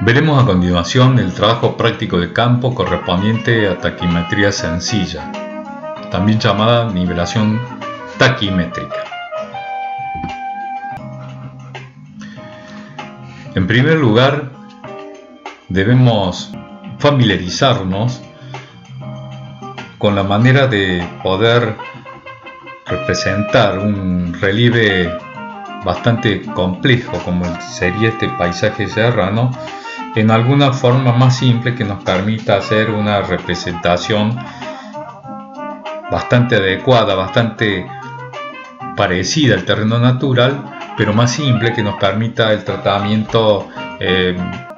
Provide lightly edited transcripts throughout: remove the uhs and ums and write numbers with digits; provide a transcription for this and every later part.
Veremos a continuación el trabajo práctico de campo correspondiente a taquimetría sencilla, también llamada nivelación taquimétrica. En primer lugar, debemos familiarizarnos con la manera de poder representar un relieve bastante complejo como sería este paisaje serrano en alguna forma más simple que nos permita hacer una representación bastante adecuada, bastante parecida al terreno natural, pero más simple, que nos permita el tratamiento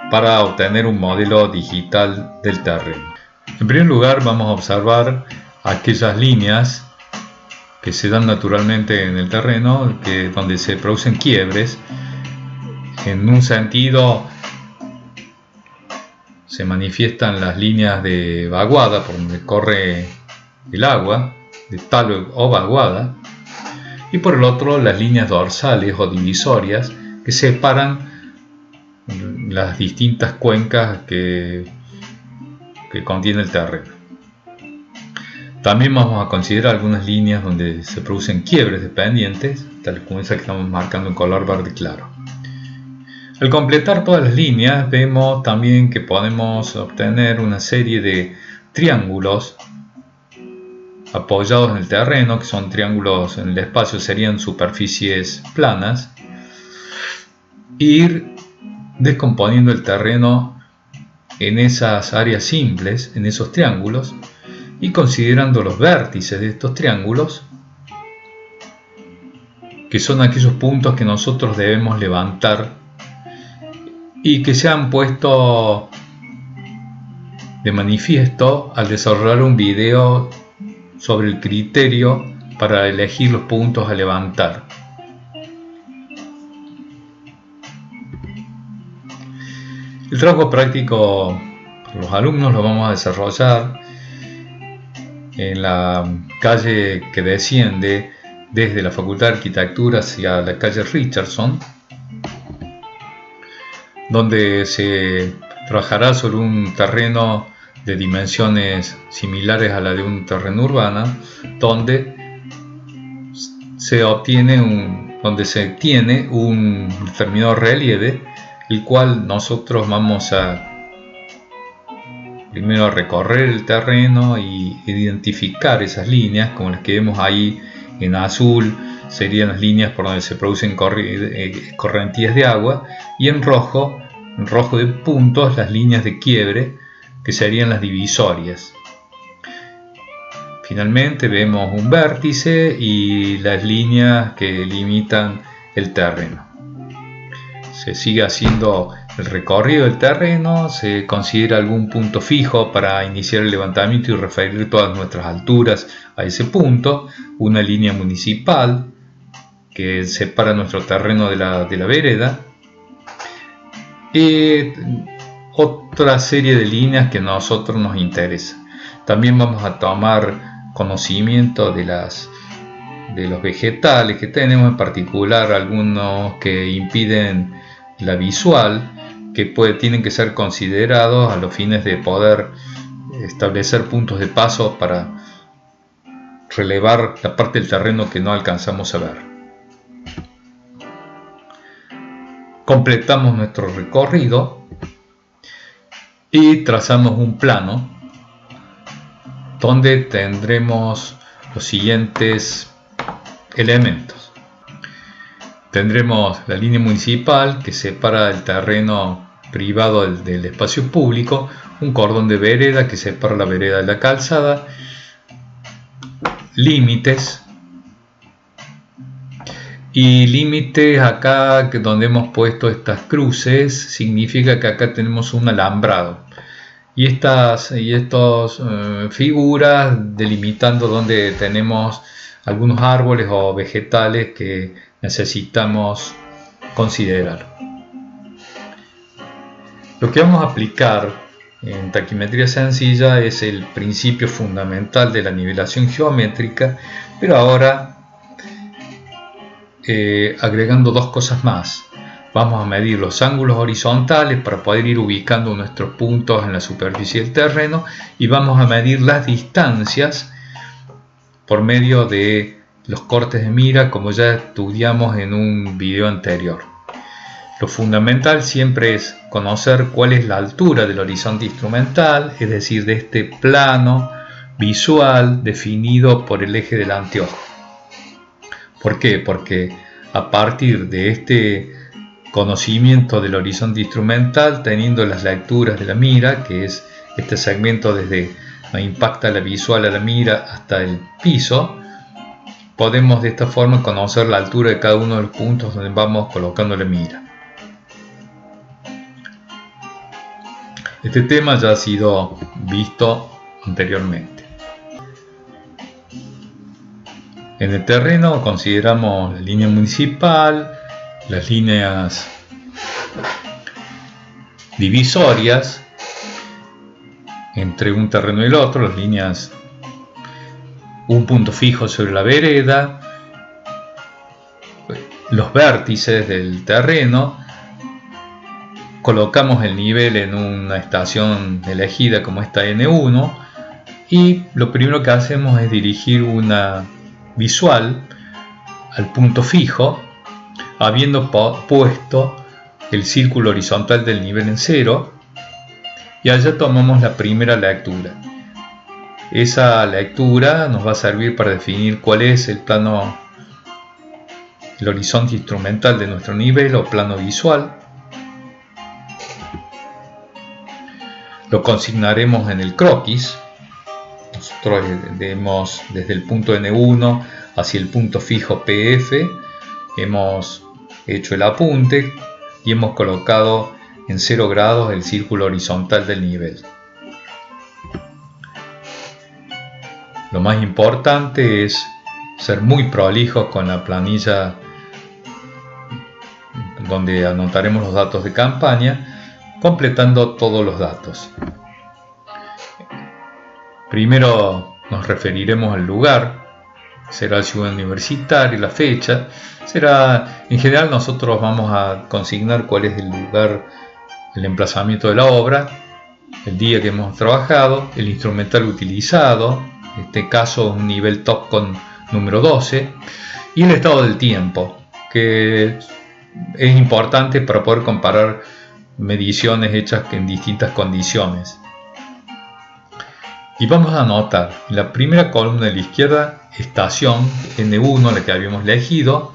para obtener un modelo digital del terreno. En primer lugar, vamos a observar aquellas líneas que se dan naturalmente en el terreno, donde se producen quiebres. En un sentido se manifiestan las líneas de vaguada, por donde corre el agua, de tal o vaguada, y por el otro las líneas dorsales o divisorias que separan las distintas cuencas que contiene el terreno. También vamos a considerar algunas líneas donde se producen quiebres de pendientes, tal como esa que estamos marcando en color verde claro. Al completar todas las líneas, vemos también que podemos obtener una serie de triángulos apoyados en el terreno, que son triángulos en el espacio, serían superficies planas, e ir descomponiendo el terreno en esas áreas simples, en esos triángulos, y considerando los vértices de estos triángulos, que son aquellos puntos que nosotros debemos levantar y que se han puesto de manifiesto al desarrollar un video sobre el criterio para elegir los puntos a levantar. El trabajo práctico para los alumnos lo vamos a desarrollar en la calle que desciende desde la Facultad de Arquitectura hacia la calle Richardson, donde se trabajará sobre un terreno de dimensiones similares a la de un terreno urbano, donde se obtiene un determinado relieve, el cual nosotros vamos a primero recorrer el terreno y identificar esas líneas, como las que vemos ahí en azul serían las líneas por donde se producen correntías de agua, y en rojo de puntos las líneas de quiebre, que serían las divisorias. Finalmente vemos un vértice y las líneas que limitan el terreno. Se sigue haciendo el recorrido del terreno, se considera algún punto fijo para iniciar el levantamiento y referir todas nuestras alturas a ese punto, una línea municipal que separa nuestro terreno de la vereda, y otra serie de líneas que a nosotros nos interesan. También vamos a tomar conocimiento de los vegetales que tenemos, en particular algunos que impiden la visual, que tienen que ser considerados a los fines de poder establecer puntos de paso para relevar la parte del terreno que no alcanzamos a ver. Completamos nuestro recorrido y trazamos un plano donde tendremos los siguientes elementos. Tendremos la línea municipal que separa el terreno privado del espacio público, un cordón de vereda que separa la vereda de la calzada, límites, y límites acá donde hemos puesto estas cruces significa que acá tenemos un alambrado, y estas figuras delimitando donde tenemos algunos árboles o vegetales que necesitamos considerar. Lo que vamos a aplicar en taquimetría sencilla es el principio fundamental de la nivelación geométrica, pero ahora agregando dos cosas más. Vamos a medir los ángulos horizontales para poder ir ubicando nuestros puntos en la superficie del terreno, y vamos a medir las distancias por medio de los cortes de mira, como ya estudiamos en un video anterior. Lo fundamental siempre es conocer cuál es la altura del horizonte instrumental, es decir, de este plano visual definido por el eje del anteojo. ¿Por qué? Porque a partir de este conocimiento del horizonte instrumental, teniendo las lecturas de la mira, que es este segmento desde donde impacta la visual a la mira hasta el piso, podemos de esta forma conocer la altura de cada uno de los puntos donde vamos colocando la mira. Este tema ya ha sido visto anteriormente. En el terreno consideramos la línea municipal, las líneas divisorias entre un terreno y el otro, las líneas, un punto fijo sobre la vereda, los vértices del terreno. Colocamos el nivel en una estación elegida como esta N1, y lo primero que hacemos es dirigir una visual al punto fijo, habiendo puesto el círculo horizontal del nivel en 0, y allá tomamos la primera lectura. Esa lectura nos va a servir para definir cuál es el plano, el horizonte instrumental de nuestro nivel o plano visual. Lo consignaremos en el croquis. Nosotros vemos desde el punto N1 hacia el punto fijo PF, hemos hecho el apunte y hemos colocado en 0 grados el círculo horizontal del nivel. Lo más importante es ser muy prolijos con la planilla donde anotaremos los datos de campaña, completando todos los datos. Primero nos referiremos al lugar, será Ciudad Universitaria, la fecha, será, en general nosotros vamos a consignar cuál es el lugar, el emplazamiento de la obra, el día que hemos trabajado, el instrumental utilizado, en este caso un nivel TOPCon número 12, y el estado del tiempo, que es importante para poder comparar mediciones hechas en distintas condiciones. Y vamos a anotar en la primera columna de la izquierda, estación N1, la que habíamos elegido,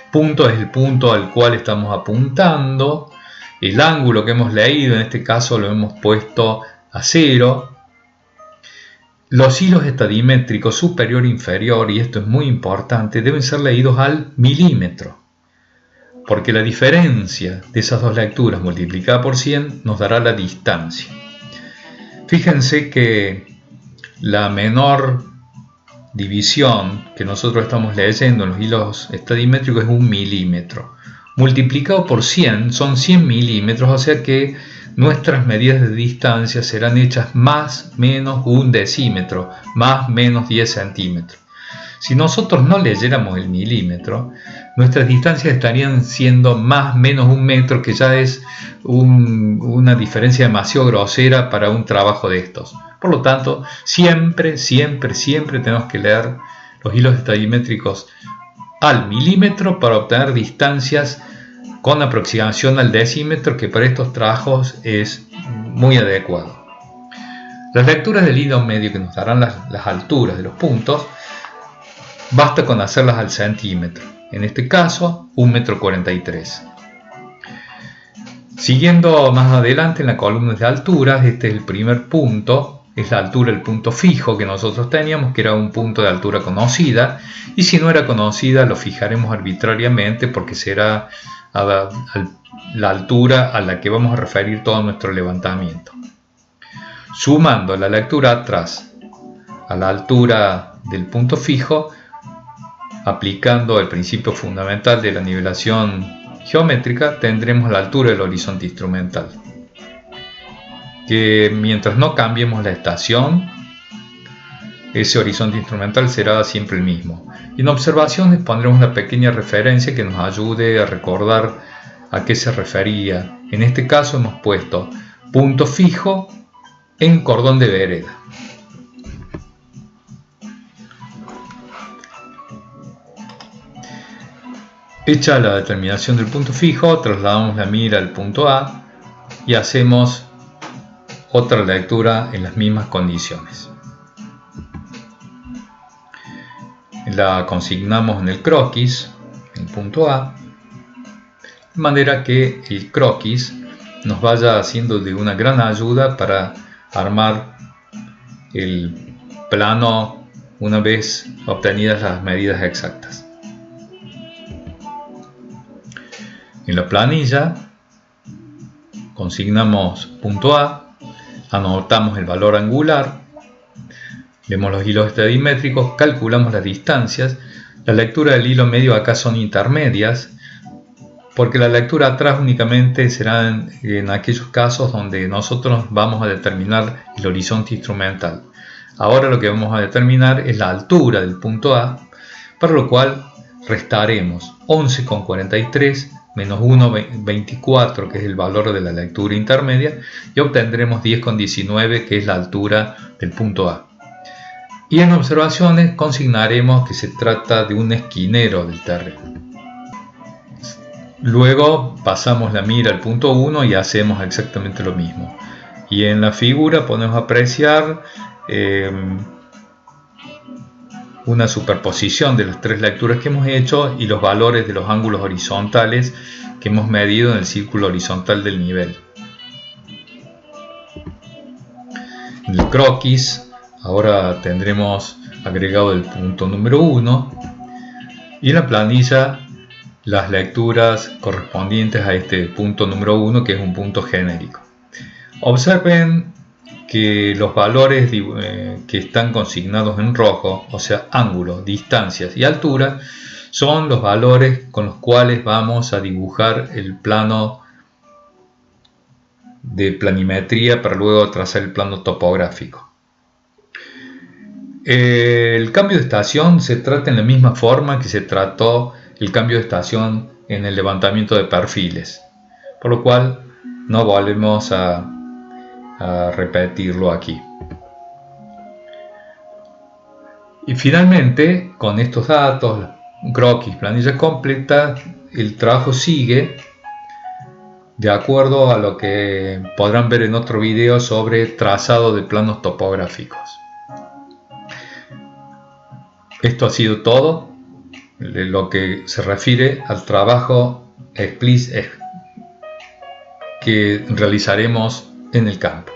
punto es el punto al cual estamos apuntando, el ángulo que hemos leído, en este caso lo hemos puesto a 0, los hilos estadimétricos superior e inferior, y esto es muy importante, deben ser leídos al milímetro, porque la diferencia de esas dos lecturas multiplicada por 100 nos dará la distancia. Fíjense que la menor división que nosotros estamos leyendo en los hilos estadimétricos es 1 milímetro. Multiplicado por 100 son 100 milímetros, o sea que nuestras medidas de distancia serán hechas más menos 1 decímetro, más menos 10 centímetros. Si nosotros no leyéramos el milímetro, nuestras distancias estarían siendo más menos 1 metro, que ya es una diferencia demasiado grosera para un trabajo de estos. Por lo tanto, siempre tenemos que leer los hilos estadimétricos al milímetro para obtener distancias con aproximación al decímetro, que para estos trabajos es muy adecuado. Las lecturas del hilo medio que nos darán las alturas de los puntos, basta con hacerlas al centímetro. En este caso, 1,43 m. Siguiendo más adelante en la columna de alturas, este es el primer punto, es la altura del punto fijo que nosotros teníamos, que era un punto de altura conocida, y si no era conocida lo fijaremos arbitrariamente porque será la altura a la que vamos a referir todo nuestro levantamiento. Sumando la lectura atrás a la altura del punto fijo, aplicando el principio fundamental de la nivelación geométrica, tendremos la altura del horizonte instrumental, que mientras no cambiemos la estación, ese horizonte instrumental será siempre el mismo. Y en observaciones pondremos una pequeña referencia que nos ayude a recordar a qué se refería. En este caso hemos puesto punto fijo en cordón de vereda. Hecha la determinación del punto fijo, trasladamos la mira al punto A y hacemos otra lectura en las mismas condiciones. La consignamos en el croquis, en punto A, de manera que el croquis nos vaya haciendo de una gran ayuda para armar el plano una vez obtenidas las medidas exactas. En la planilla consignamos punto A, anotamos el valor angular, vemos los hilos estadimétricos, calculamos las distancias. La lectura del hilo medio acá son intermedias, porque la lectura atrás únicamente será en aquellos casos donde nosotros vamos a determinar el horizonte instrumental. Ahora lo que vamos a determinar es la altura del punto A, para lo cual restaremos 11,43 menos 1,24, que es el valor de la lectura intermedia, y obtendremos 10,19, que es la altura del punto A. Y en observaciones consignaremos que se trata de un esquinero del terreno. Luego pasamos la mira al punto 1 y hacemos exactamente lo mismo. Y en la figura podemos apreciar una superposición de las tres lecturas que hemos hecho y los valores de los ángulos horizontales que hemos medido en el círculo horizontal del nivel. En el croquis ahora tendremos agregado el punto número 1 y en la planilla las lecturas correspondientes a este punto número 1, que es un punto genérico. Observen que los valores que están consignados en rojo, o sea, ángulos, distancias y altura, son los valores con los cuales vamos a dibujar el plano de planimetría para luego trazar el plano topográfico. El cambio de estación se trata en la misma forma que se trató el cambio de estación en el levantamiento de perfiles, por lo cual no volvemos a repetirlo aquí. Y finalmente, con estos datos, croquis, planilla completa, el trabajo sigue de acuerdo a lo que podrán ver en otro video sobre trazado de planos topográficos. Esto ha sido todo lo que se refiere al trabajo que realizaremos en el campo.